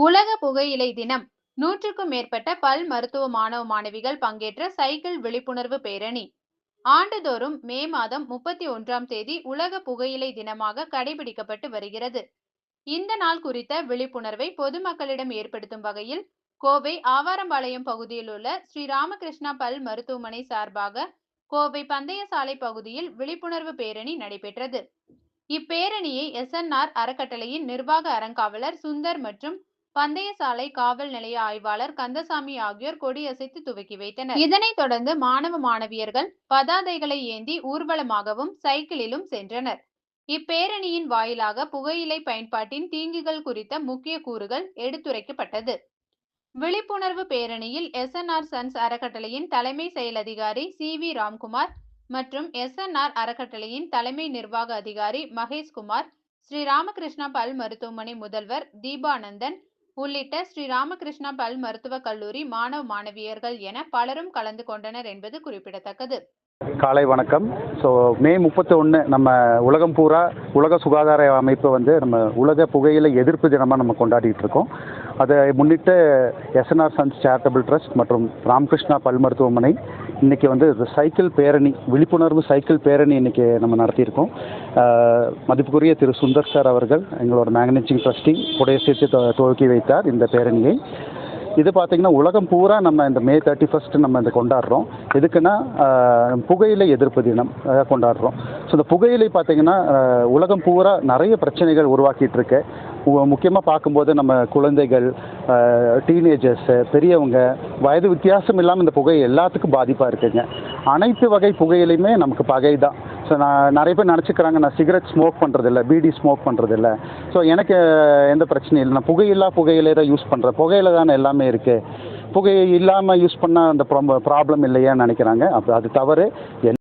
உலக புகையிலை தினம். நூற்றுக்கும் மேற்பட்ட பல் மருத்துவ மாணவ மாணவிகள் பங்கேற்ற சைக்கிள் விழிப்புணர்வு பேரணி. ஆண்டுதோறும் மே மாதம் 31ஆம் தேதி உலக புகையிலை தினமாக கடைபிடிக்கப்பட்டு வருகிறது. இந்த நாள் குறித்த விழிப்புணர்வை பொதுமக்களிடம் ஏற்படுத்தும் வகையில் கோவை ஆவாரம்பாளையம் பகுதியில் உள்ள ஸ்ரீ ராமகிருஷ்ணா பல் மருத்துவமனை சார்பாக கோவை பந்தய சாலை பகுதியில் விழிப்புணர்வு பேரணி நடைபெற்றது. இப்பேரணியை எஸ்என்ஆர் அறக்கட்டளையின் நிர்வாக அறங்காவலர் சுந்தர் மற்றும் பந்தய சாலை காவல் நிலைய ஆய்வாளர் கந்தசாமி ஆகியோர் கொடியசைத்து துவக்கி வைத்தனர். இதனைத் தொடர்ந்து மாணவ மாணவியர்கள் பதாதைகளை ஏந்தி ஊர்வலமாகவும் சைக்கிளிலும் சென்றனர். இப்பேரணியின் வாயிலாக புகையிலை பயன்பாட்டின் தீங்குகள் குறித்த முக்கிய கூறுகள் எடுத்துரைக்கப்பட்டது. விழிப்புணர்வு பேரணியில் எஸ்என்ஆர் சன்ஸ் அறக்கட்டளையின் தலைமை செயல் அதிகாரி சி.வி. ராம்குமார் மற்றும் எஸ்என்ஆர் அறக்கட்டளையின் தலைமை நிர்வாக அதிகாரி மகேஷ்குமார், ஸ்ரீ ராமகிருஷ்ணா பல் மருத்துவமனை முதல்வர் தீபானந்தன் உள்ளிட்ட ஸ்ரீ ராமகிருஷ்ணா பல் மருத்துவக் கல்லூரி மாணவ மாணவியர்கள் என பலரும் கலந்து கொண்டனர் என்பது குறிப்பிடத்தக்கது. காலை வணக்கம். மே 31 நம்ம உலகம் பூரா உலக சுகாதார அமைப்பு நம்ம உலக புகையிலை எதிர்ப்பு தினமாக நம்ம கொண்டாடிட்டு இருக்கோம். அதை முன்னிட்டு எஸ்என்ஆர் சன்ஸ் சேரிட்டபிள் ட்ரஸ்ட் மற்றும் ராமகிருஷ்ணா பல் மருத்துவமனை இன்றைக்கி சைக்கிள் பேரணி, விழிப்புணர்வு சைக்கிள் பேரணி இன்றைக்கி நம்ம நடத்தியிருக்கோம். மதிப்புக்குரிய திரு சுந்தர் சார் அவர்கள் எங்களோட மேனேஜிங் ட்ரஸ்டி உடைய சேர்த்து துவக்கி வைத்தார் இந்த பேரணியை. இது பார்த்திங்கன்னா உலகம் பூரா நம்ம இந்த மே 31 நம்ம இந்த கொண்டாடுறோம். எதுக்குன்னா புகையிலை எதிர்ப்பு தினம் கொண்டாடுறோம். இந்த புகையிலை பார்த்திங்கன்னா உலகம் பூரா நிறைய பிரச்சனைகள் உருவாக்கிட்டு இருக்கு. முக்கியமாக பார்க்கும்போது நம்ம குழந்தைகள், டீனேஜர்ஸு, பெரியவங்க, வயது வித்தியாசம் இல்லாமல் இந்த புகை எல்லாத்துக்கும் பாதிப்பாக இருக்குங்க. அனைத்து வகை புகையிலையுமே நமக்கு பகை தான். நான் நிறைய பேர் நினச்சிக்கிறாங்க நான் சிகரெட் ஸ்மோக் பண்ணுறதில்ல, பீடி ஸ்மோக் பண்ணுறதில்ல, எனக்கு எந்த பிரச்சனையும் இல்லை, நான் புகையிலை தான் யூஸ் பண்ணுறேன், புகையில தானே எல்லாமே இருக்குது, புகை இல்லாமல் யூஸ் பண்ணால் அந்த ப்ராப்ளம் இல்லையான்னு நினைக்கிறாங்க. அது தவறு.